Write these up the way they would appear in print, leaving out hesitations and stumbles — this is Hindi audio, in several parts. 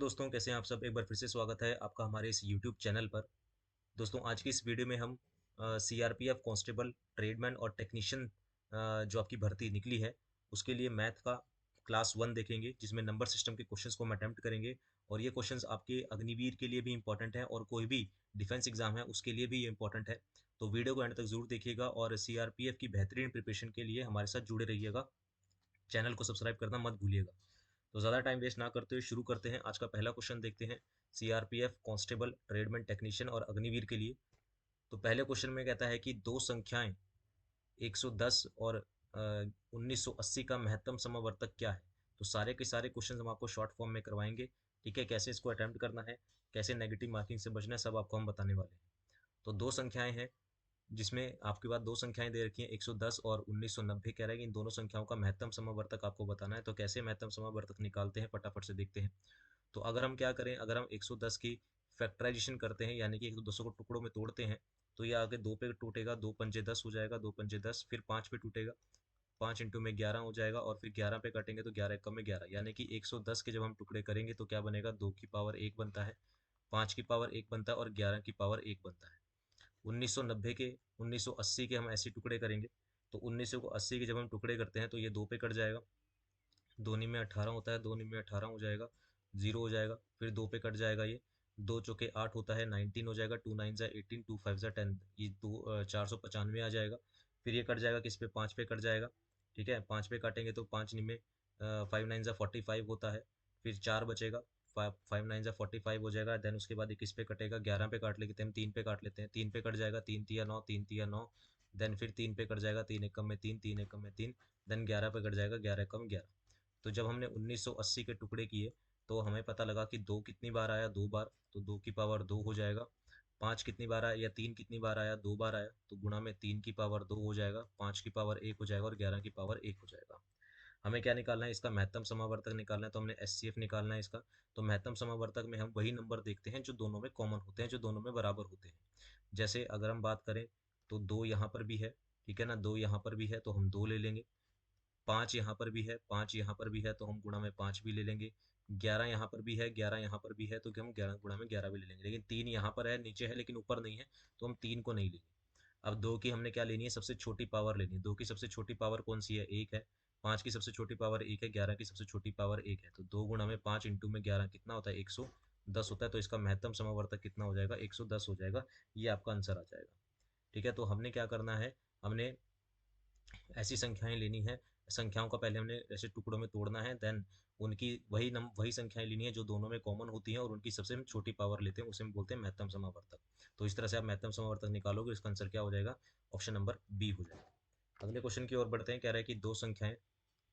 हेलो दोस्तों, कैसे हैं आप सब। एक बार फिर से स्वागत है आपका हमारे इस यूट्यूब चैनल पर। दोस्तों, आज की इस वीडियो में हम सीआरपीएफ कांस्टेबल, ट्रेडमैन और टेक्नीशियन जो आपकी भर्ती निकली है उसके लिए मैथ का क्लास 1 देखेंगे, जिसमें नंबर सिस्टम के क्वेश्चंस को हम अटेम्प्ट करेंगे। और ये क्वेश्चंस आपके अग्निवीर के लिए भी इंपॉर्टेंट है और कोई भी डिफेंस एग्जाम है उसके लिए भी ये इंपॉर्टेंट है। तो वीडियो को एंड तक जरूर देखिएगा और सीआरपीएफ की बेहतरीन प्रिपरेशन के लिए हमारे साथ जुड़े रहिएगा। चैनल को सब्सक्राइब करना मत भूलिएगा। तो ज़्यादा टाइम वेस्ट ना करते हुए शुरू करते हैं। आज का पहला क्वेश्चन देखते हैं सीआरपीएफ कांस्टेबल, ट्रेडमैन, टेक्नीशियन और अग्निवीर के लिए। तो पहले क्वेश्चन में कहता है कि दो संख्याएं 110 और 1980 का महत्तम समवर्तक क्या है। तो सारे के सारे क्वेश्चन हम आपको शॉर्ट फॉर्म में करवाएंगे। ठीक है, कैसे इसको अटेम्प्ट करना है, कैसे नेगेटिव मार्किंग से बचना है, सब आपको हम बताने वाले हैं। तो दो संख्याएं हैं, जिसमें आपके पास दो संख्याएं दे रखी हैं, 110 और 1990। कह रहा है कि इन दोनों संख्याओं का महत्तम समवर्तक आपको बताना है। तो कैसे महत्तम समवर्तक निकालते हैं, फटाफट से देखते हैं। तो अगर हम क्या करें, अगर हम 110 की फैक्टराइजेशन करते हैं, यानी कि 110 को टुकड़ों में तोड़ते हैं, तो ये आगे दो पे टूटेगा, दो पंजे 10 हो जाएगा, दो पंजे 10, फिर पाँच पे टूटेगा, 5 इंटू में 11 हो जाएगा, और फिर 11 पे काटेंगे तो 11 एकम में 11, यानी कि 110 के जब हम टुकड़े करेंगे तो क्या बनेगा, 2 की पावर 1 बनता है, 5 की पावर 1 बनता है और 11 की पावर 1 बनता है। 1990 के 1980 के हम ऐसे टुकड़े करेंगे, तो 1980 के जब हम टुकड़े करते हैं तो ये दो पे कट जाएगा, दो निम में 18 होता है, दो निम में 18 हो जाएगा, जीरो हो जाएगा, फिर दो पे कट जाएगा, ये दो चौके 8 होता है, 19 हो जाएगा, टू नाइन ज़ा 18, टू फाइव ज़ा 10, ये दो 495 आ जाएगा। फिर ये कट जाएगा किस पे, पाँच पे कट जाएगा। ठीक है, पाँच पे काटेंगे तो पाँच निम में 5 9 ज़ा 45 होता है, फिर चार बचेगा, 5 5 9 ज़ा 45 हो जाएगा। देन उसके बाद ये किस पे कटेगा, 11 पे काट लेते हैं, तीन पे काट लेते हैं, तीन पे कट जाएगा, तीन तिया 9, तीन तिया 9। देन फिर तीन पे कट जाएगा, तीन एकम में तीन, तीन एकम में तीन। देन 11 पे कट जाएगा, 11 एकम 11। तो जब हमने 1980 के टुकड़े किए तो हमें पता लगा कि दो कितनी बार आया, दो बार, तो दो की पावर दो हो जाएगा। पाँच कितनी बार आया, या तीन कितनी बार आया, दो बार आया, तो गुणा में तीन की पावर दो हो जाएगा, पाँच की पावर एक हो जाएगा और 11 की पावर एक हो जाएगा। हमें क्या निकालना है, इसका महत्तम समावर्तक निकालना है, तो हमने एचसीएफ निकालना है इसका। तो महत्तम समावर्तक में हम वही नंबर देखते हैं जो दोनों में कॉमन होते हैं, जो दोनों में बराबर होते हैं। जैसे अगर हम बात करें तो दो यहाँ पर भी है, ठीक है ना, दो यहाँ पर भी है तो हम दो ले लेंगे। पाँच यहाँ पर भी है, पाँच यहाँ पर भी है तो हम गुणा में पाँच भी ले लेंगे। ग्यारह यहाँ पर भी है, ग्यारह यहाँ पर भी है तो हम ग्यारह गुणा में ग्यारह भी ले लेंगे। लेकिन तीन यहाँ पर है, नीचे है लेकिन ऊपर नहीं है, तो हम तीन को नहीं लेंगे। अब दो की हमने क्या लेनी है, सबसे छोटी पावर लेनी है। दो की सबसे छोटी पावर कौन सी है, एक है। पाँच की सबसे छोटी पावर एक है, ग्यारह की सबसे छोटी पावर एक है, तो दो गुणा में पाँच इंटू में ग्यारह कितना होता है, 110 होता है। तो इसका महत्तम समावर्तक कितना हो जाएगा, 110 हो जाएगा। ये आपका आंसर आ जाएगा। ठीक है, तो हमने क्या करना है, हमने ऐसी संख्याएं लेनी है, संख्याओं का पहले हमने ऐसे टुकड़ों में तोड़ना है, देन उनकी वही संख्याएं लेनी है जो दोनों में कॉमन होती हैं, और उनकी सबसे हम छोटी पावर लेते हैं, उसे हम बोलते हैं महत्तम समावर्तक। तो इस तरह से आप महत्तम समावर्तक निकालोगे, इसका आंसर क्या हो जाएगा, ऑप्शन नंबर बी हो जाएगा। अगले क्वेश्चन की ओर बढ़ते हैं। कह रहा है कि दो संख्याएं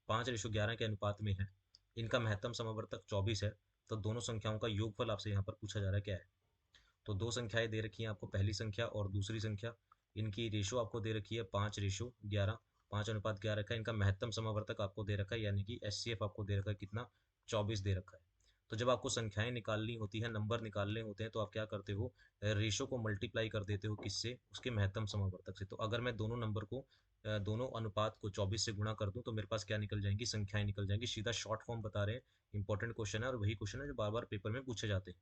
5:11 के अनुपात में है, इनका महत्तम समावर्तक 24 है। तो दोनों संख्याओं का योगफल आपसे यहाँ पर पूछा जा रहा है, क्या है। तो दो संख्याएं दे रखी हैं आपको, पहली संख्या और दूसरी संख्या, इनकी रेशो आपको दे रखी है 5:11, 5:11 का। इनका महत्तम समावर्तक आपको दे रखा है, यानी कि एचसीएफ आपको दे रखा है कितना, 24 दे रखा है। तो जब आपको संख्याएं निकालनी होती है, नंबर निकालने होते हैं, तो आप क्या करते हो, रेशो को मल्टीप्लाई कर देते हो, किससे, उसके महत्तम समावर्तक से। तो अगर मैं दोनों नंबर को दोनों अनुपात को 24 से गुणा कर दूं तो मेरे पास क्या निकल जाएंगी, संख्याएं निकल जाएंगी। सीधा शॉर्ट फॉर्म बता रहे हैं, इंपॉर्टेंट क्वेश्चन है और वही क्वेश्चन है जो बार बार पेपर में पूछे जाते हैं।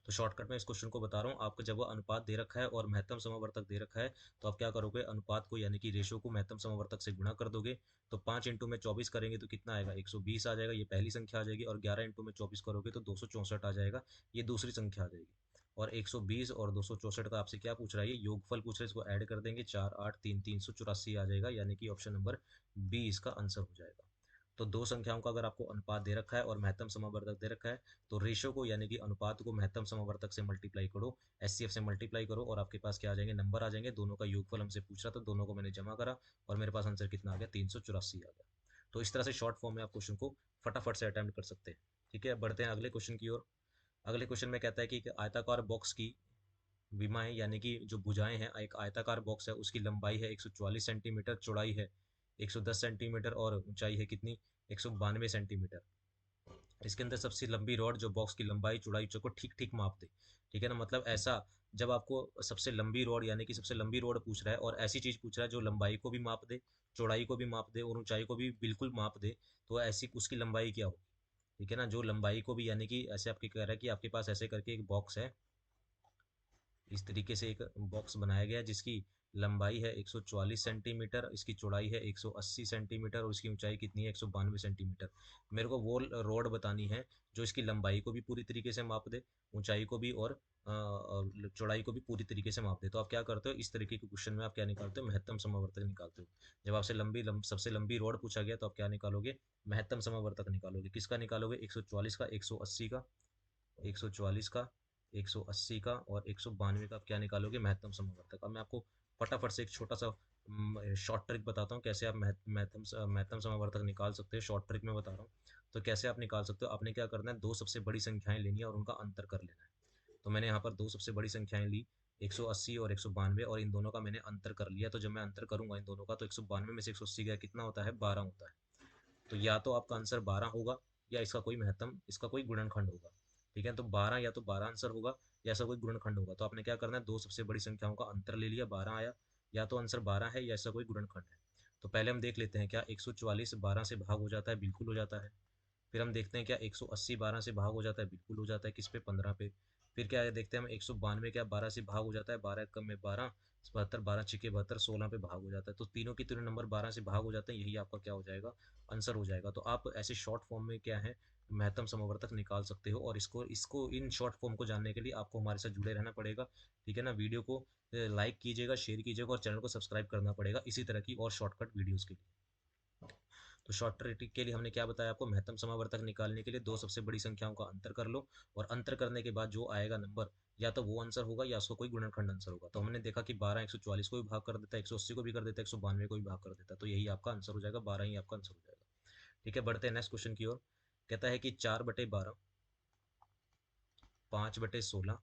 तो शॉर्टकट में इस क्वेश्चन को बता रहा हूँ आपको। जब वो अनुपात दे रखा है और महत्तम समावर्तक दे रखा है, तो आप क्या करोगे, अनुपात को यानी कि रेशो को महत्तम समावर्तक से गुणा कर दोगे। तो 5 इंटू में 24 करेंगे तो कितना आएगा, 120 आ जाएगा, ये पहली संख्या आ जाएगी। और 11 इंटू में 24 करोगे तो 264 आ जाएगा, ये दूसरी संख्या आ जाएगी। और 120 और 264 का आपसे क्या पूछ रहा है, ये योगफल पूछ रहा है, इसको ऐड कर देंगे, 4 8 3 384 आ जाएगा, यानी कि ऑप्शन नंबर बी इसका आंसर हो जाएगा। तो दो संख्याओं का अगर आपको अनुपात दे रखा है और महत्तम समावर्तक दे रखा है, तो रेशो को यानी कि अनुपात को महत्तम समावर्तक से मल्टीप्लाई करो, एचसीएफ से मल्टीप्लाई करो, और आपके पास क्या आ जाएंगे, नंबर आ जाएंगे। दोनों का योगफल हमसे पूछ रहा था, दोनों को मैंने जमा करा और मेरे पास आंसर कितना आ गया, 384 आ गया। तो इस तरह से शॉर्ट फॉर्म में आप क्वेश्चन को फटाफट से अटेम्प्ट कर सकते हैं। ठीक है, बढ़ते हैं अगले क्वेश्चन की ओर। अगले क्वेश्चन में कहता है कि एक आयताकार बॉक्स की विमाएं, यानी कि जो भुजाएं हैं, एक आयताकार बॉक्स है, उसकी लंबाई है 144 सेंटीमीटर, चौड़ाई है 110 सेंटीमीटर और ऊंचाई है कितनी, 192 सेंटीमीटर। इसके अंदर सबसे लंबी रॉड जो बॉक्स की लंबाई चौड़ाई को ठीक ठीक माप दे। ठीक है ना, मतलब ऐसा, जब आपको सबसे लंबी रॉड यानी कि सबसे लंबी रॉड पूछ रहा है और ऐसी चीज पूछ रहा है जो लंबाई को भी माप दे, चौड़ाई को भी माप दे और ऊंचाई को भी बिल्कुल माप दे, तो ऐसी उसकी लंबाई क्या होगी। ठीक है ना। जो लंबाई को भी, यानी कि ऐसे आपके कह रहा है कि आपके पास ऐसे करके एक बॉक्स है, इस तरीके से एक बॉक्स बनाया गया है जिसकी लंबाई है 144 सेंटीमीटर, इसकी चौड़ाई है 180 सेंटीमीटर और इसकी ऊंचाई कितनी है 192 सेंटीमीटर। मेरे को वो रोड बतानी है जो इसकी लंबाई को भी पूरी तरीके से माप दे, ऊंचाई को भी और चौड़ाई को भी पूरी तरीके से माप दे। तो आप क्या करते हो, इस तरीके के क्वेश्चन में आप क्या निकालते हो, महत्तम समावर्तक निकालते हो। जब आपसे सबसे लंबी रोड पूछा गया तो आप क्या निकालोगे, महत्तम समावर्तक निकालोगे। किसका निकालोगे, 144 का, 180 का, 144 का, 180 का और 192 का। आप क्या निकालोगे, महत्तम समावर्तक। अब मैं आपको फटाफट से एक छोटा सा शॉर्ट ट्रिक बताता हूँ कैसे आप महत्तम समावर्तक निकाल सकते हो। शॉर्ट ट्रिक में बता रहा हूँ, तो कैसे आप निकाल सकते हो। आपने क्या करना है, दो सबसे बड़ी संख्याएं लेनी है और उनका अंतर कर लेना है। तो मैंने यहाँ पर दो सबसे बड़ी संख्याएं ली, 180 और 192, और इन दोनों का मैंने अंतर कर लिया। तो जब मैं अंतर करूंगा इन दोनों का, तो 192 में से 180 गया, कितना होता है, 12 होता है। तो या तो आपका आंसर 12 होगा या इसका कोई गुणनखंड होगा। ठीक है, तो 12, या तो 12 आंसर होगा या ऐसा कोई गुणनखंड होगा। तो आपने क्या करना है, दो सबसे बड़ी संख्याओं का अंतर ले लिया, 12 आया, या तो आंसर 12 है या ऐसा कोई गुणनखंड है। तो पहले हम देख लेते हैं क्या 144 12 से भाग हो जाता है, बिल्कुल हो जाता है। फिर हम देखते हैं क्या 180 12 से भाग हो जाता है, बिल्कुल हो जाता है। किस पे, 15 पे। फिर क्या है, देखते हैं हम 192 क्या 12 से भाग हो जाता है, 12 कम में 12, 72, 12 छिके 72, 16 पे भाग हो जाता है। तो तीनों की तीनों नंबर 12 से भाग हो जाते हैं, यही आपका क्या हो जाएगा, आंसर हो जाएगा। तो आप ऐसे शॉर्ट फॉर्म में क्या है, महत्तम समवर्तक निकाल सकते हो। और इसको इसको इन शॉर्ट फॉर्म को जानने के लिए आपको हमारे साथ जुड़े रहना पड़ेगा। ठीक है ना। वीडियो को लाइक कीजिएगा, शेयर कीजिएगा और चैनल को सब्सक्राइब करना पड़ेगा इसी तरह की और शॉर्टकट वीडियोज़ के लिए। तो शॉर्ट ट्रिक के लिए हमने क्या बताया आपको, महत्तम समावर्तक निकालने के लिए दो सबसे बड़ी संख्याओं का अंतर कर लो, और अंतर करने के बाद जो आएगा नंबर, या तो वो आंसर होगा या उसका कोई गुणनखंड आंसर होगा। तो हमने देखा कि 12 144 को भी भाग कर देता है, 180 को भी कर देता है, 192 को भी भाग कर देता है। तो यही आपका आंसर हो जाएगा, 12 ही आपका आंसर हो जाएगा। ठीक है, बढ़ते हैं नेक्स्ट क्वेश्चन की ओर। कहता है कि 4/12, 5/16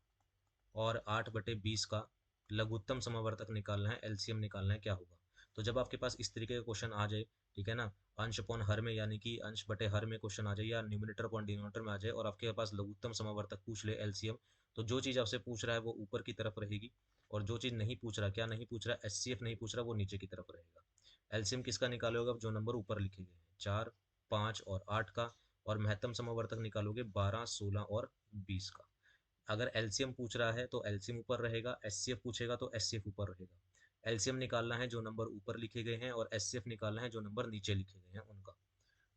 और 8/20 का लघुत्तम समावर्तक निकालना है, एलसीएम निकालना है, क्या होगा। तो जब आपके पास इस तरीके का क्वेश्चन आ जाए, ठीक है ना, अंश अपॉन हर में, यानी कि अंश बटे हर में क्वेश्चन आ जाए, या न्यूमिनेटर अपॉन डिनोमिनेटर में आ जाए, और आपके पास लघुत्तम समावर्तक पूछ ले, एलसीएम, तो जो चीज़ आपसे पूछ रहा है वो ऊपर की तरफ रहेगी, और जो चीज़ नहीं पूछ रहा, क्या नहीं पूछ रहा, एचसीएफ नहीं पूछ रहा, वो नीचे की तरफ रहेगा। एलसीएम किसका निकालोगे, जो नंबर ऊपर लिखे गए हैं, 4, 5 और 8 का। और महत्तम समावर्तक निकालोगे 12, 16 और 20 का। अगर एलसीएम पूछ रहा है तो एलसीएम ऊपर रहेगा, एचसीएफ पूछेगा तो एचसीएफ ऊपर रहेगा। एलसीएम निकालना है जो नंबर ऊपर लिखे गए हैं, और एचसीएफ निकालना है जो नंबर नीचे लिखे गए हैं उनका।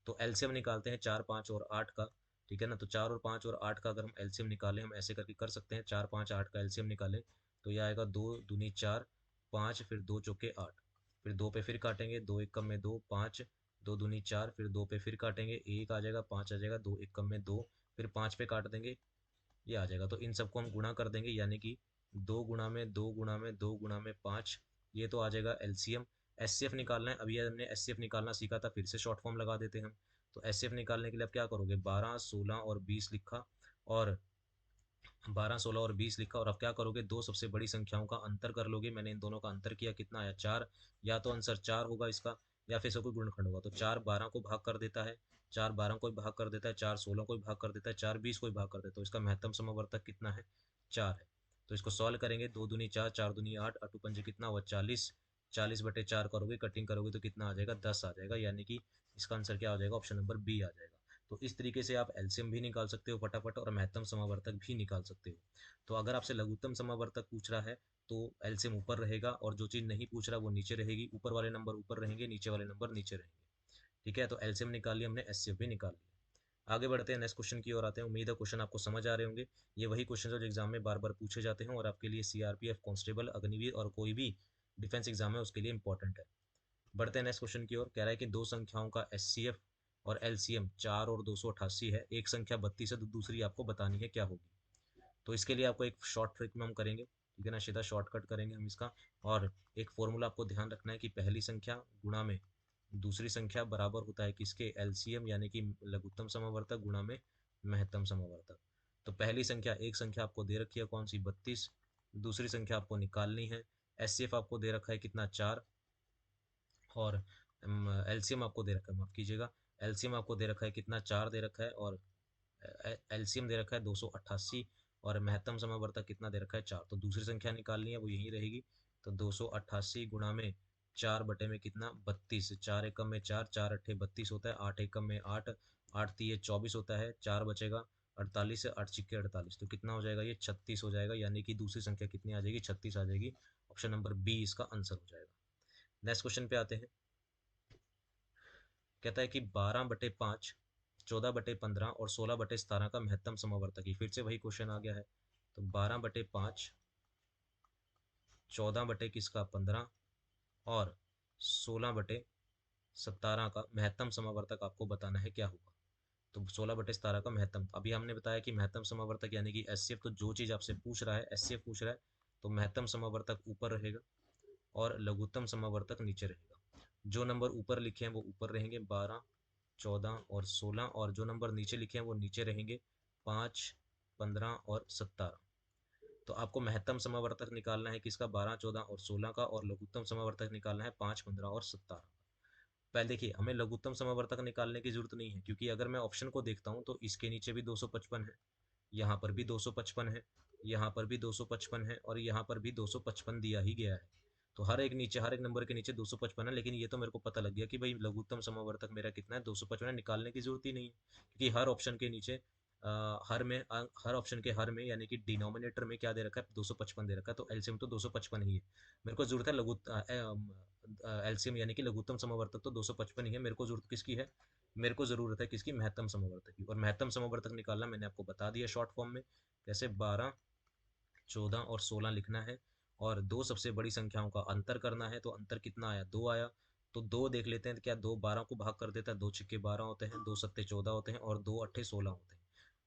तो एलसीएम निकालते हैं 4, 5 और 8 का। ठीक है ना। तो 4 और 5 और 8 का अगर हम एलसीएम निकालें, हम ऐसे करके कर सकते हैं, 4, 5, 8 का एलसीएम निकालें तो यह आएगा 2 दूनी 4, 5 फिर 2 चौके 8, फिर 2 पे फिर काटेंगे, 2 एक कम में 2, 5, 2 दूनी 4, फिर 2 पे फिर काटेंगे, 1 आ जाएगा, 5 आ जाएगा, 2 एक कम में 2, फिर 5 पे काट देंगे, ये आ जाएगा। तो इन सबको हम गुणा कर देंगे, यानी कि 2 गुणा में 5, ये तो आ जाएगा एलसीएम। एचसीएफ निकालना है, अभी हमने एचसीएफ निकालना सीखा था, फिर से शॉर्ट फॉर्म लगा देते हैं हम। तो एचसीएफ निकालने के लिए आप क्या करोगे, 12, 16 और 20 लिखा, और 12, 16 और 20 लिखा, और अब क्या करोगे, दो सबसे बड़ी संख्याओं का अंतर कर लोगे। मैंने इन दोनों का अंतर किया, कितना आया, 4। या तो आंसर 4 होगा इसका, या फिर इसका कोई गुणनखंड होगा। तो 4 12 को भाग कर देता है, 4 12 को भी भाग कर देता है, 4 16 को भी भाग कर देता है, 4 20 को भी भाग कर देता है। तो इसका महत्तम समवर्तक कितना है, 4 है। तो इसको सॉल्व करेंगे, 2 दूनी 4, 4 दूनी 8, अटू पंजे कितना हुआ, 40। 40/4 करोगे, कटिंग करोगे तो कितना आ जाएगा, 10 आ जाएगा। यानी कि इसका आंसर क्या आ जाएगा, ऑप्शन नंबर बी आ जाएगा। तो इस तरीके से आप एलसीएम भी निकाल सकते हो फटाफट, और महत्तम समावर्तक भी निकाल सकते हो। तो अगर आपसे लघुत्तम समावर्तक पूछ रहा है तो एलसीएम ऊपर रहेगा, और जो चीज़ नहीं पूछ रहा वो नीचे रहेगी। ऊपर वाले नंबर ऊपर रहेंगे, नीचे वाले नंबर नीचे रहेंगे। ठीक है, तो एलसीएम निकाल लिया हमने, एचसीएफ भी निकाल लिया। आगे बढ़ते हैं, नेक्स्ट क्वेश्चन की ओर आते हैं। उम्मीद है क्वेश्चन आपको समझ आ रहे होंगे। ये वही क्वेश्चन जो एग्जाम में बार बार पूछे जाते हैं, और आपके लिए सीआरपीएफ कांस्टेबल, अग्निवीर और कोई भी डिफेंस एग्जाम है उसके लिए इंपॉर्टेंट है। बढ़ते हैं नेक्स्ट क्वेश्चन की ओर। कह रहा है कि दो संख्याओं का एचसीएफ और एलसीएम 4 और 288 है, एक संख्या 32 है तो दूसरी आपको बतानी है, क्या होगी। तो इसके लिए आपको एक शॉर्ट ट्रिक में हम करेंगे, ठीक है ना, सीधा शॉर्टकट करेंगे हम इसका। और एक फॉर्मूला आपको ध्यान रखना है कि पहली संख्या गुणा में दूसरी संख्या बराबर होता है किसके, एलसीएम, यानी कि लघुत्तम समावर्तक गुणा में महत्तम समावर्तक। तो पहली संख्या, एक संख्या आपको दे रखी है कौन सी, 32। दूसरी संख्या आपको निकालनी है। एचसीएफ आपको दे रखा है कितना, 4। और एलसीएम आपको दे रखा है, माफ कीजिएगा, एलसीएम आपको दे रखा है कितना, 4 दे रखा है, और एलसीएम दे रखा है 288, और महत्तम समावर्तक कितना दे रखा है, 4। तो दूसरी संख्या निकालनी है, वो यही रहेगी। तो 288 गुणा में 4 बटे में कितना, 32, 4 एकम में 4, 4 अट्ठे 32 होता है, 8 एकम में 8, 8 तिये 24 होता है, 4 बचेगा 48 से 8 छिक्के 48, तो कितना हो जाएगा ये 36 हो जाएगा, यानी कि दूसरी संख्या कितनी आ जाएगी 36 आ जाएगी। ऑप्शन नंबर बी इसका आंसर हो जाएगा। नेक्स्ट क्वेश्चन पे आते हैं। कहता है कि 12/5, 14/15 और 16/17 का महत्तम समावर्तक। फिर से वही क्वेश्चन आ गया है। तो 12/5, 14 किसका 15 और 16/17 का महत्तम समावर्तक आपको बताना है क्या होगा। तो 16/17 का महत्तम, अभी हमने बताया कि महत्तम समावर्तक यानी कि एचसीएफ, तो जो चीज़ आपसे पूछ रहा है एचसीएफ पूछ रहा है, तो महत्तम समावर्तक ऊपर रहेगा और लघुत्तम समावर्तक नीचे रहेगा। जो नंबर ऊपर लिखे हैं वो ऊपर रहेंगे 12, 14 और 16, और जो नंबर नीचे लिखे हैं वो नीचे रहेंगे 5, 15 और 17। तो आपको महत्तम समावर्तक निकालना है किसका 12, 14 और 16 का, और लघुत्तम समावर्तक निकालना है 5, 15 और 17। पहले देखिए, हमें लघुत्तम समावर्तक निकालने की जरूरत नहीं है, क्योंकि अगर मैं ऑप्शन को देखता हूँ तो इसके नीचे भी 255 है, यहाँ पर भी 255 है, यहाँ पर भी 255 है, और यहाँ पर भी 255 दिया ही गया है। तो हर एक नंबर के नीचे 255 है, लेकिन ये तो मेरे को पता लग गया कि भाई लघुत्तम समावर्तक मेरा कितना है 255 है, निकालने की जरूरत ही नहीं है, क्योंकि हर ऑप्शन के नीचे हर ऑप्शन के हर में यानी कि डिनोमिनेटर में क्या दे रखा है 255 दे रखा है, तो एलसीएम तो 255 ही है। मेरे को जरूरत है एलसीएम यानी कि लघुत्तम समावर्तक, तो 255 ही है। मेरे को जरूरत किसकी है, मेरे को ज़रूरत है किसकी, महत्तम समवर्तक की। और महत्तम समवर्तक निकालना मैंने आपको बता दिया शॉर्ट फॉर्म में कैसे, 12, 14 और 16 लिखना है, और दो सबसे बड़ी संख्याओं का अंतर करना है। तो अंतर कितना आया, 2 आया। तो 2 देख लेते हैं, क्या 2 12 को भाग कर देता है, 2 छिक्के 12 होते हैं, 2 सत्ते 14 होते हैं, और 2 अट्ठे 16 होते हैं।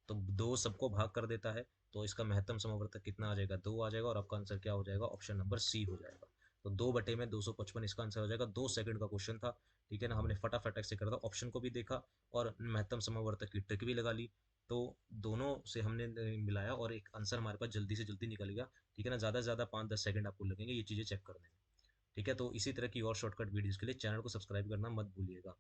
तो 2 सबको भाग कर देता है, तो इसका महत्तम समवर्तक कितना आ जाएगा, 2 आ जाएगा, और आपका आंसर क्या हो जाएगा, ऑप्शन नंबर सी हो जाएगा। तो 2/255 इसका आंसर हो जाएगा। 2 सेकंड का क्वेश्चन था, ठीक है ना, हमने फटाफट से कर दिया, ऑप्शन को भी देखा और महत्तम समवर्तक की ट्रिक भी लगा ली। तो दोनों से हमने मिलाया और एक आंसर हमारे पास जल्दी से जल्दी निकल गया, ठीक है ना। ज़्यादा से ज़्यादा 5-10 सेकंड आपको लगेंगे ये चीज़ें चेक करने में, ठीक है। तो इसी तरह की और शॉर्टकट वीडियोज़ के लिए चैनल को सब्सक्राइब करना मत भूलिएगा।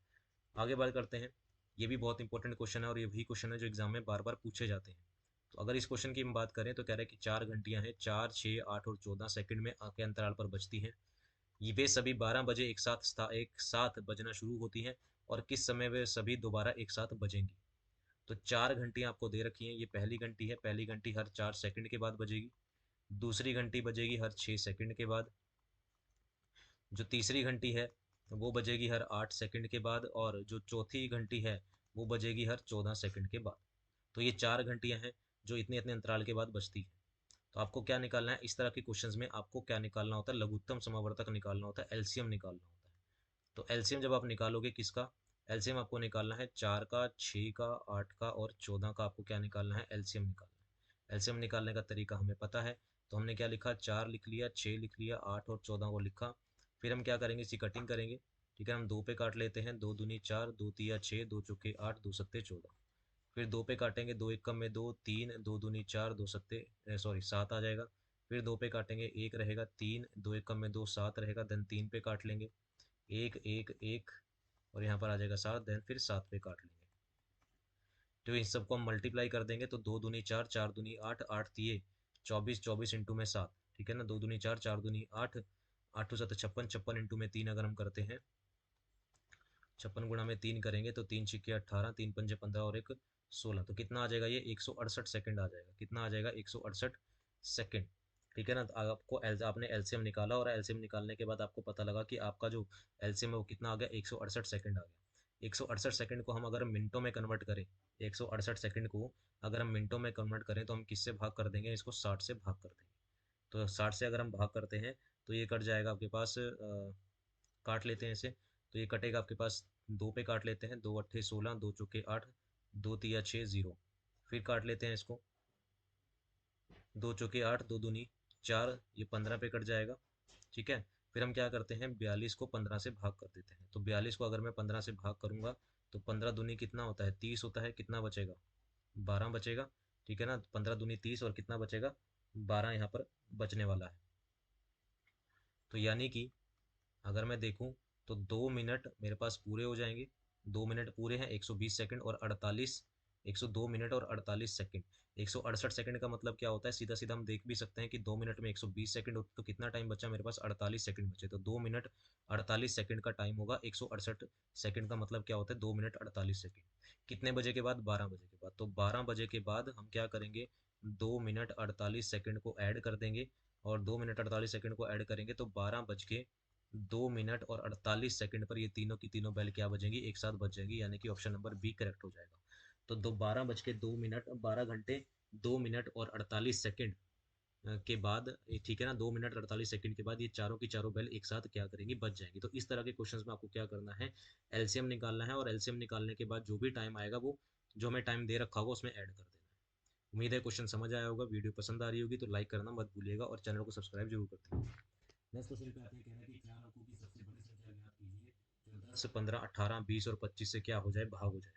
आगे बात करते हैं। ये भी बहुत इंपॉर्टेंट क्वेश्चन है, और ये वही क्वेश्चन है जो एग्जाम में बार बार पूछे जाते हैं। तो अगर इस क्वेश्चन की हम बात करें तो कह रहा है कि 4 घंटियां हैं, 4, 6, 8 और 14 सेकंड में के अंतराल पर बजती हैं। ये वे सभी 12 बजे एक साथ बजना शुरू होती हैं, और किस समय वे सभी दोबारा एक साथ बजेंगी। तो 4 घंटियां आपको दे रखी हैं। ये पहली घंटी है, पहली घंटी हर 4 सेकंड के बाद बजेगी। दूसरी घंटी बजेगी हर 6 सेकंड के बाद। जो तीसरी घंटी है वो बजेगी हर 8 सेकंड के बाद, और जो चौथी घंटी है वो बजेगी हर 14 सेकंड के बाद। तो ये 4 घंटियां हैं जो इतने इतने अंतराल के बाद बजती हैं। तो आपको क्या निकालना है, इस तरह के क्वेश्चंस में आपको क्या निकालना होता है, लघुत्तम समावर्तक निकालना होता है, एलसीएम निकालना होता है। तो एलसीएम जब आप निकालोगे किसका, एलसीएम आपको निकालना है 4 का, 6 का, 8 का और 14 का। आपको क्या निकालना है, एलसीएम निकालना है। एलसीएम निकालने का तरीका हमें पता है, तो हमने क्या लिखा, 4 लिख लिया, 6 लिख लिया, 8 और 14 को लिखा। फिर हम क्या करेंगे, इसकी कटिंग करेंगे, ठीक है। हम 2 पे काट लेते हैं, 2 दूनी 4, 2 तिया 6, 2 चौके 8, 2 सत्ते 14। फिर 2 पे काटेंगे, 2 एक कम में 2, 3, 2 दूनी 4, 2 सत्ते सॉरी 7 आ जाएगा। फिर 2 पे काटेंगे, 1 रहेगा, 3, 2 एक कम में 2, 7 रहेगा। देन 3 पे काट लेंगे, 1 1 1, और यहाँ पर आ जाएगा 7। देन फिर 7 पे काट लेंगे। तो इन सबको हम मल्टीप्लाई कर देंगे, तो 2 दूनी 4, 4 दूनी 8, 8 तिये 24, 24 इंटू में 7, ठीक है ना। 2 दूनी 4, 4 दूनी 8, 8 7 56, 56 इंटू में 3 अगर हम करते हैं, 56 गुणा में 3 करेंगे तो 3 छिक्के 18, 3 पंजे 15 और 1 16। तो कितना आ जाएगा, ये 168 सेकंड आ जाएगा। कितना आ जाएगा, 168 सेकंड, ठीक है ना। तो आपने एलसीएम निकाला, और एलसीएम निकालने के बाद आपको पता लगा कि आपका जो एलसीएम है वो कितना आ गया, 168 सेकंड आ गया। 168 सेकंड को हम अगर मिनटों में कन्वर्ट करें, 168 सेकंड को अगर हम मिनटों में कन्वर्ट करें तो हम किससे भाग कर देंगे, इसको 60 से भाग कर देंगे। तो 60 से अगर हम भाग करते हैं तो ये कट जाएगा आपके पास, काट लेते हैं इसे, तो ये कटेगा आपके पास, 2 पे काट लेते हैं, 2 अट्ठे 16, 2 चौके 8, 2 तिया 6 0। फिर काट लेते हैं इसको, 2 चौके 8, 2 दूनी 4, ये 15 पे कट जाएगा, ठीक है। फिर हम क्या करते हैं, 42 को 15 से भाग कर देते हैं। तो 42 को अगर मैं 15 से भाग करूंगा तो 15 दूनी कितना होता है, 30 होता है। कितना बचेगा, 12 बचेगा, ठीक है ना। 15 दूनी 30, और कितना बचेगा, 12 यहाँ पर बचने वाला है। तो यानी कि अगर मैं देखूं तो 2 मिनट मेरे पास पूरे हो जाएंगे। 2 मिनट पूरे हैं, 120 सेकंड और 48 102 मिनट और 48 सेकंड। 168 सेकंड का मतलब क्या होता है, सीधा सीधा हम देख भी सकते हैं कि 2 मिनट में 120 सेकंड तो कितना टाइम बचा मेरे पास, 48 सेकंड बचे। तो 2 मिनट 48 सेकंड का टाइम होगा। 168 सेकंड का मतलब क्या होता है, 2 मिनट 48 सेकंड। कितने बजे के बाद, 12 बजे के बाद। तो 12 बजे के बाद हम क्या करेंगे, 2 मिनट 48 सेकंड को ऐड कर देंगे, और 2 मिनट 48 सेकंड को ऐड करेंगे तो 12 बज के 2 मिनट और 48 सेकंड पर ये तीनों की तीनों बेल क्या बजेंगी, एक साथ बज जाएंगी, यानी कि ऑप्शन नंबर बी करेक्ट हो जाएगा। तो 12 बज के 2 मिनट, 12 घंटे 2 मिनट और 48 सेकंड के बाद, ठीक है ना, 2 मिनट 48 सेकंड के बाद ये चारों की चारों बेल एक साथ क्या करेंगी, बच जाएंगी। तो इस तरह के क्वेश्चंस में आपको क्या करना है, एलसीएम निकालना है, और एलसीएम निकालने के बाद जो भी टाइम आएगा वो जो हमें टाइम दे रखा होगा उसमें ऐड कर देना है। उम्मीद है क्वेश्चन समझ आया होगा। वीडियो पसंद आ रही होगी तो लाइक करना मत भूलिएगा और चैनल को सब्सक्राइब जरूर कर दीजिएगा। नेक्स्ट क्वेश्चन पे आते हैं, कह रहा है कि 4 अंकों की सबसे बड़ी संख्या ज्ञात कीजिए जो 10, 15, 18, 20 और 25 से क्या हो जाए, भाग हो जाए।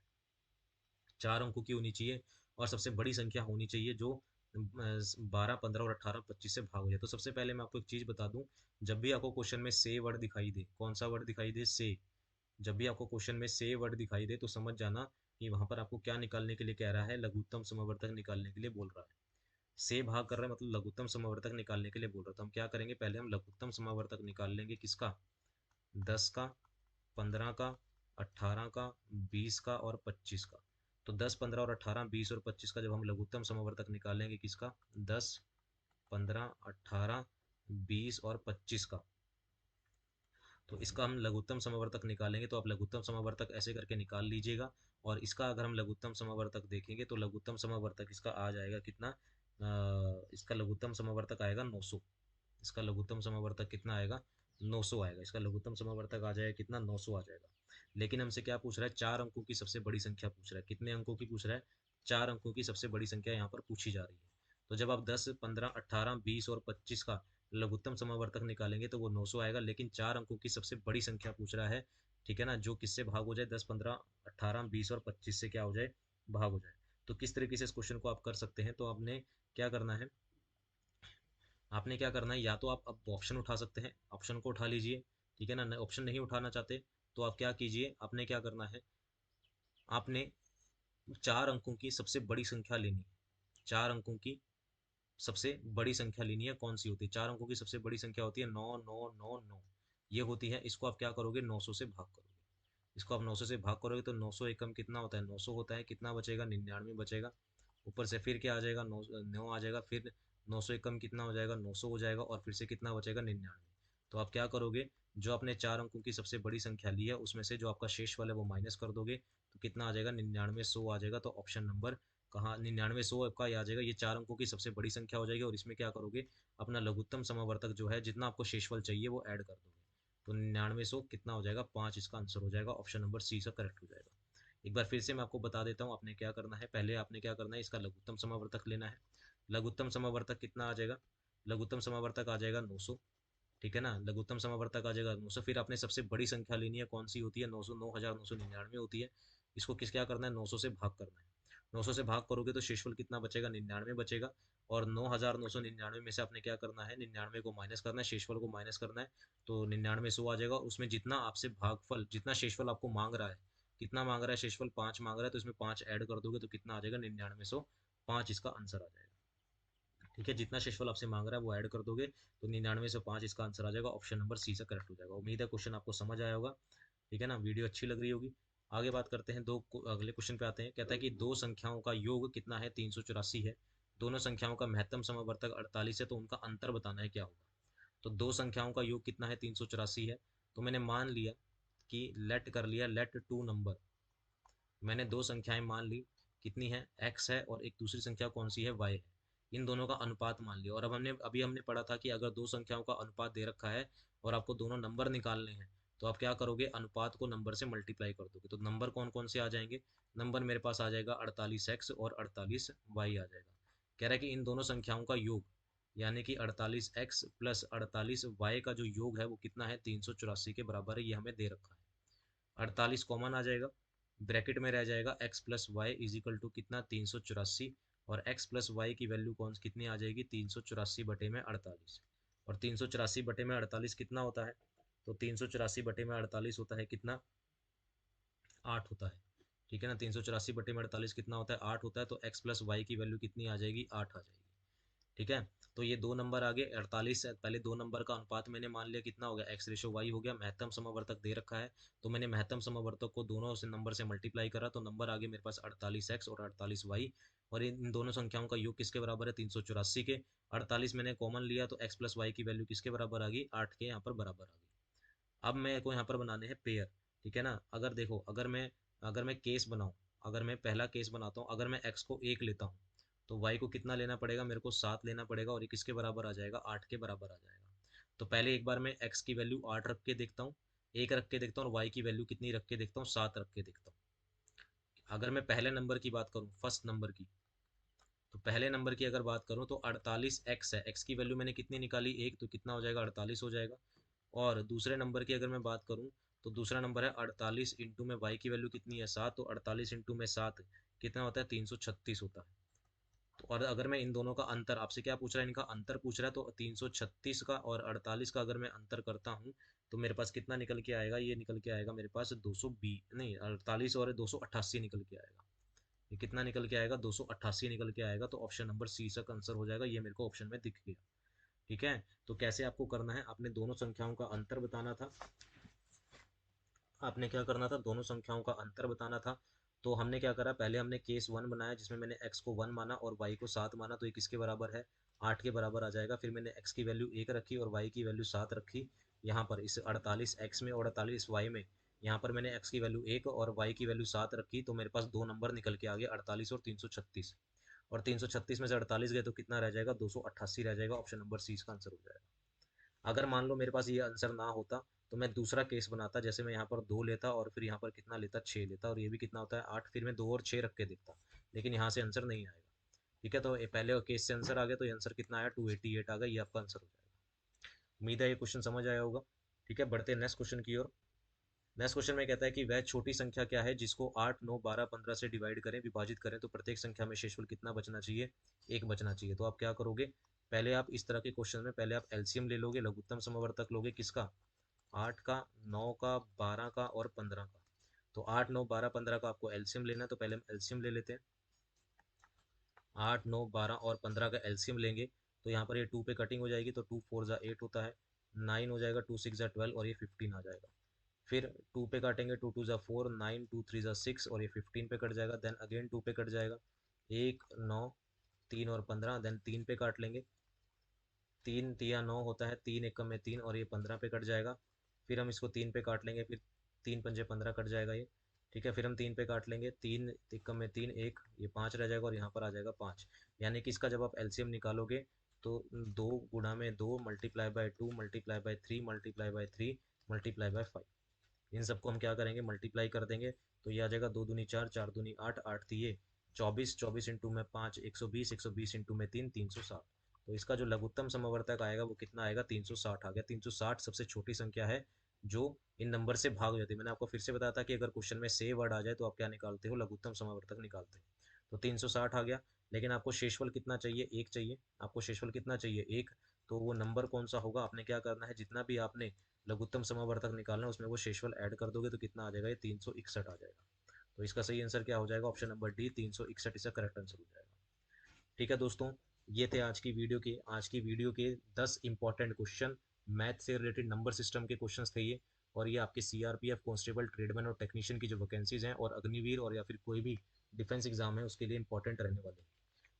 4 अंकों की होनी चाहिए और सबसे बड़ी संख्या होनी चाहिए जो 12, 15 और 18, 25 से भाग हो जाए। तो सबसे पहले मैं आपको एक चीज़ बता दूं, जब भी आपको क्वेश्चन में से वर्ड दिखाई दे, कौन सा वर्ड दिखाई दे, से, जब भी आपको क्वेश्चन में से वर्ड दिखाई दे तो समझ जाना कि वहां पर आपको क्या निकालने के लिए कह रहा है, लघुत्तम समवर्तक निकालने के लिए बोल रहा है। से भाग कर रहा है मतलब लघुत्तम समवर्तक निकालने के लिए बोल रहा है। तो हम क्या करेंगे, पहले हम लघुत्तम समवर्तक निकाल लेंगे, किसका, 10 का, 15 का, 18 का, 20 का और 25 का। तो 10, 15 और 18, 20 और 25 का जब हम लघुत्तम समवर्तक निकालेंगे, किसका, 10, 15, 18, 20 और 25 का, तो इसका हम लघुत्तम समवर्तक निकालेंगे। तो आप लघुत्तम समवर्तक ऐसे करके निकाल लीजिएगा। और इसका अगर हम लघुत्तम समवर्तक देखेंगे तो लघुत्तम समवर्तक इसका आ जाएगा कितना, इसका लघुत्तम समवर्तक आएगा 900। इसका लघुत्तम समवर्तक कितना आएगा, 900 आएगा। इसका लघुत्तम समवर्तक आ जाएगा कितना, 900 आ जाएगा। लेकिन हमसे क्या पूछ रहा है, 4 अंकों की सबसे बड़ी संख्या पूछ रहा है। कितने अंकों की पूछ रहा है, 4 अंकों की सबसे बड़ी संख्या यहाँ पर पूछी जा रही है। तो जब आप 10, 15, 18, 20 और 25 का लघुत्तम समावर्तक निकालेंगे तो वो 900 आएगा। लेकिन 4 अंकों की सबसे बड़ी संख्या पूछ रहा है, ठीक है ना, जो किससे भाग हो जाए, 10, 15, 18, 20 और 25 से क्या हो जाए, भाग हो जाए। तो किस तरीके से इस क्वेश्चन को आप कर सकते हैं, तो आपने क्या करना है, आपने क्या करना है, या तो आप अब ऑप्शन उठा सकते हैं, ऑप्शन को उठा लीजिए, ठीक है ना। ऑप्शन नहीं उठाना चाहते तो आप क्या कीजिए, आपने क्या करना है, आपने 4 अंकों की सबसे बड़ी संख्या लेनी है। 4 अंकों की सबसे बड़ी संख्या लेनी है, कौन सी होती है, 4 अंकों की सबसे बड़ी संख्या होती है 9 9 9 9, ये होती है। इसको आप क्या करोगे, 900 से भाग करोगे। इसको आप 900 से भाग करोगे तो 900 एकम कितना होता है, 900 होता है, कितना बचेगा, 99 बचेगा। ऊपर से फिर क्या आ जाएगा, 9 आ जाएगा, फिर 900 एकम कितना हो जाएगा, 900 हो जाएगा, और फिर से कितना बचेगा, 99। तो आप क्या करोगे, जो आपने 4 अंकों की सबसे बड़ी संख्या ली है उसमें से जो आपका शेष वाला है वो माइनस कर दोगे, तो कितना आ जाएगा, 99, 100 आ जाएगा। तो ऑप्शन नंबर कहाँ, 99, 100 आपका ये आ जाएगा। ये 4 अंकों की सबसे बड़ी संख्या हो जाएगी, और इसमें क्या करोगे, अपना लघुत्तम समावर्तक जो है, जितना आपको शेषफल चाहिए वो ऐड कर दोगे। तो 99, 100 कितना हो जाएगा, 5 इसका आंसर हो जाएगा। ऑप्शन नंबर सी इसका करेक्ट हो जाएगा। एक बार फिर से मैं आपको बता देता हूँ आपने क्या करना है, पहले आपने क्या करना है, इसका लघुत्तम समावर्तक लेना है। लघुत्तम समावर्तक कितना आ जाएगा, लघुत्तम समावर्तक आ जाएगा 900, ठीक है ना। लघुत्तम समावर्तक आ जाएगा 900, फिर आपने सबसे बड़ी संख्या लेनी है, कौन सी होती है, 900, 9999 होती है। इसको किस क्या करना है, 900 से भाग करना है। 900 से भाग करोगे तो शेषफल कितना बचेगा, 99 बचेगा। और 9999 में से आपने क्या करना है, 99 को माइनस करना है, शेषफल को माइनस करना है। तो 99, 100 आ जाएगा। उसमें जितना आपसे भागफल, जितना शेषफल आपको मांग रहा है, कितना मांग रहा है शेषफल, 5 मांग रहा है, तो इसमें 5 ऐड कर दोगे तो कितना आ जाएगा, 99, 100, 5 इसका आंसर आ जाएगा। ठीक है, जितना शेषफल आपसे मांग रहा है वो ऐड कर दोगे तो 99 से 5 इसका आंसर आ जाएगा। ऑप्शन नंबर सी से करेक्ट हो जाएगा। उम्मीद है क्वेश्चन आपको समझ आया होगा, ठीक है ना, वीडियो अच्छी लग रही होगी। आगे बात करते हैं, अगले क्वेश्चन पे आते हैं। कहता है कि दो संख्याओं का योग कितना है, 384 है। दोनों संख्याओं का महत्तम समवर्तक 48 है, तो उनका अंतर बताना है क्या होगा। तो दो संख्याओं का योग कितना है, 384 है। तो मैंने मान लिया कि लेट कर लिया, लेट टू नंबर, मैंने दो संख्याएं मान ली, कितनी है, x है, और एक दूसरी संख्या कौन सी है, y है। इन दोनों का अनुपात मान लिया। और अब हमने पढ़ा था कि अगर दो संख्याओं का अनुपात दे रखा है और आपको दोनों नंबर निकालने हैं, तो आप क्या करोगे, अनुपात को नंबर से मल्टीप्लाई कर दोगे। तो नंबर कौन कौन से आ जाएंगे, नंबर मेरे पास आ जाएगा 48x और 48y आ जाएगा। कह रहा है कि इन दोनों संख्याओं का योग, यानी कि 48x प्लस 48y का जो योग है वो कितना है, 384 के बराबर है, ये हमें दे रखा है। 48 कॉमन आ जाएगा, ब्रैकेट में रह जाएगा x plus y is equal to कितना, 384। और x प्लस वाई की वैल्यू कौन कितनी आ जाएगी, 384/48। और 384/48 कितना होता है, तो 384/48 होता है कितना, 8 होता है। ठीक है ना। 384/48 कितना होता है, 8 होता है, तो x प्लस वाई की वैल्यू कितनी आ जाएगी, 8 आ जाएगी। ठीक है, तो ये दो नंबर आगे 48 से पहले दो नंबर का अनुपात मैंने मान लिया कितना हो गया, एक्स रेशो वाई हो गया। महत्तम समवर्तक दे रखा है, तो मैंने महत्तम समवर्तक को दोनों से नंबर से मल्टीप्लाई करा, तो नंबर आगे मेरे पास 48x और 48y। और इन दोनों संख्याओं का योग किसके बराबर है, 384 के। 48 मैंने कॉमन लिया, तो x प्लस वाई की वैल्यू किसके बराबर आ गई, 8 के यहाँ पर बराबर आ गई। अब मेरे को यहाँ पर बनाने हैं पेयर। ठीक है ना। अगर देखो, अगर मैं केस बनाऊँ, अगर मैं पहला केस बनाता हूँ, अगर मैं x को 1 लेता हूँ, तो y को कितना लेना पड़ेगा, मेरे को 7 लेना पड़ेगा, और ये किसके बराबर आ जाएगा, 8 के बराबर आ जाएगा। तो पहले एक बार मैं x की वैल्यू 8 रख के देखता हूँ, 1 रख के देखता हूँ, और y की वैल्यू कितनी रख के देखता हूँ, 7 रख के देखता हूँ। अगर मैं पहले नंबर की बात करूँ, फर्स्ट नंबर की, तो पहले नंबर की अगर बात करूँ तो 48x है, x की वैल्यू मैंने कितनी निकाली, 1, तो कितना हो जाएगा, 48 हो जाएगा। और दूसरे नंबर की अगर मैं बात करूँ, तो दूसरा नंबर है 48 इंटू में y की वैल्यू कितनी है, 7, तो 48 इंटू में 7 कितना होता है, 336 होता है। तो और अगर मैं इन दोनों का अंतर, आपसे क्या पूछ रहा है, इनका अंतर पूछ रहा है, तो 336 का और 48 का अगर मैं अंतर करता हूँ, तो मेरे पास कितना निकल के आएगा, ये निकल के आएगा मेरे पास 220, नहीं 48 और 288 निकल के आएगा। ये कितना निकल के आएगा, 288 निकल के आएगा। तो ऑप्शन नंबर सी इसका आंसर हो जाएगा, ये मेरे को ऑप्शन में दिख गया। ठीक है, तो कैसे आपको करना है, आपने दोनों संख्याओं का अंतर बताना था। आपने क्या करना था, दोनों संख्याओं का अंतर बताना था। तो हमने क्या करा, पहले हमने केस 1 बनाया, जिसमें मैंने x को 1 माना और y को 7 माना, तो ये किसके बराबर है, 8 के बराबर आ जाएगा। फिर मैंने x की वैल्यू 1 रखी और y की वैल्यू 7 रखी। यहाँ पर इस 48x में और 48y में, यहाँ पर मैंने x की वैल्यू 1 और y की वैल्यू 7 रखी, तो मेरे पास दो नंबर निकल के आ गए, 48 और 336। और 336 में से 48 गए तो कितना रह जाएगा, 288 रह जाएगा। ऑप्शन नंबर सी इसका आंसर हो जाएगा। अगर मान लो मेरे पास ये आंसर ना होता, तो मैं दूसरा केस बनाता, जैसे मैं यहाँ पर 2 लेता और फिर यहाँ पर कितना लेता, 6 लेता, और ये भी कितना होता है, 8, फिर मैं 2 और 6 रख के देखता, लेकिन यहाँ से आंसर नहीं आएगा। ठीक है, तो ये पहले केस से आंसर आ गया, तो ये आंसर कितना आया, 288 आ गया, ये आपका आंसर हो जाएगा। उम्मीद है ये क्वेश्चन समझ आया होगा। ठीक है, बढ़ते हैं नेक्स्ट क्वेश्चन की ओर। नेक्स्ट क्वेश्चन में कहता है कि वह छोटी संख्या क्या है जिसको 8, 9, 12, 15 से डिवाइड करें, विभाजित करें, तो प्रत्येक संख्या में शेषफल कितना बचना चाहिए, 1 बचना चाहिए। तो आप क्या करोगे, पहले आप इस तरह के क्वेश्चन में पहले आप एलसीएम ले लोगे, लघुत्तम समवर्तक लोगे, किसका, 8 का, 9 का, 12 का और 15 का। तो 8, 9, 12, 15 का आपको एलसीएम लेना है, तो पहले हम एलसीएम ले लेते हैं। 8, 9, 12 और 15 का एलसीएम लेंगे, तो यहाँ पर ये 2 पे कटिंग हो जाएगी, तो 2 4 ज़ा 8 होता है, 9 हो जाएगा, 2 6 ज़ा 12 और ये 15 आ जाएगा। फिर 2 पे काटेंगे, 2 2 ज़ा 4, 9, 2 3 ज़ा 6 और ये 15 पे कट जाएगा। देन अगेन 2 पे कट जाएगा, 1, 9, 3 और 15। देन 3 पे काट लेंगे, 3 तिया 9 होता है, 3 एकम में 3 और ये 15 पे कट जाएगा। फिर हम इसको 3 पे काट लेंगे, फिर 3 पंजे 15 कट जाएगा ये। ठीक है, फिर हम 3 पे काट लेंगे, 3 एकम में 3, 1, ये 5 रह जाएगा और यहाँ पर आ जाएगा 5। यानी कि इसका जब आप एलसीएम निकालोगे, तो 2 गुणा में 2 multiply by 2 multiply by 3 multiply by 3 multiply by 5, इन सबको हम क्या करेंगे, मल्टीप्लाई कर देंगे। तो ये आ जाएगा 2 दूनी 4, 4 दूनी 8, 8 तिये 24, 24 इंटू में 5 120, 120 इंटू में 3 360। तो इसका जो लघुत्तम समवर्तक आएगा वो कितना आएगा, 360 आ गया। 360 सबसे छोटी संख्या है जो इन नंबर से भाग जाती है। मैंने आपको फिर से बताया था कि अगर क्वेश्चन में से वर्ड आ जाए तो आप क्या निकालते हो, लघुत्तम समवर्तक निकालते हो। तो 360 आ गया, लेकिन आपको शेषफल कितना चाहिए, 1 चाहिए। आपको शेषफल कितना चाहिए, 1। तो वो नंबर कौन सा होगा, आपने क्या करना है, जितना भी आपने लघुत्तम समवर्तक निकालना है उसमें वो शेषफल ऐड कर दोगे, तो कितना आ जाएगा, ये 361 आ जाएगा। तो इसका सही आंसर क्या हो जाएगा, ऑप्शन नंबर डी, 361 इसका करेक्ट आंसर हो जाएगा। ठीक है दोस्तों, ये थे आज की वीडियो के 10 इंपॉर्टेंट क्वेश्चन, मैथ से रिलेटेड नंबर सिस्टम के क्वेश्चंस थे ये। और ये आपके सीआरपीएफ कांस्टेबल, ट्रेडमैन और टेक्नीशियन की जो वैकेंसीज हैं, और अग्निवीर और या फिर कोई भी डिफेंस एग्जाम है उसके लिए इंपॉर्टेंट रहने वाले हैं।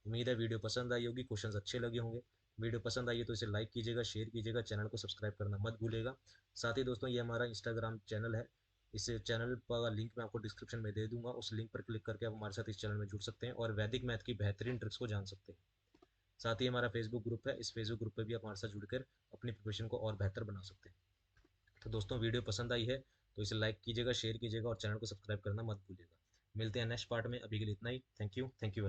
उम्मीद है वीडियो पसंद आई होगी, क्वेश्चंस अच्छे लगे होंगे। वीडियो पसंद आई है तो इसे लाइक कीजिएगा, शेयर कीजिएगा, चैनल को सब्सक्राइब करना मत भूलिएगा। साथ ही दोस्तों, ये हमारा इंस्टाग्राम चैनल है, इस चैनल का लिंक मैं आपको डिस्क्रिप्शन में दे दूंगा, उस लिंक पर क्लिक करके आप हमारे साथ इस चैनल में जुड़ सकते हैं और वैदिक मैथ की बेहतरीन ट्रिक्स को जान सकते हैं। साथ ही हमारा फेसबुक ग्रुप है, इस फेसबुक ग्रुप पर भी आप हमारे साथ जुड़कर अपनी प्रिपरेशन को और बेहतर बना सकते हैं। तो दोस्तों, वीडियो पसंद आई है तो इसे लाइक कीजिएगा, शेयर कीजिएगा और चैनल को सब्सक्राइब करना मत भूलिएगा। मिलते हैं नेक्स्ट पार्ट में, अभी के लिए इतना ही। Thank you, thank you.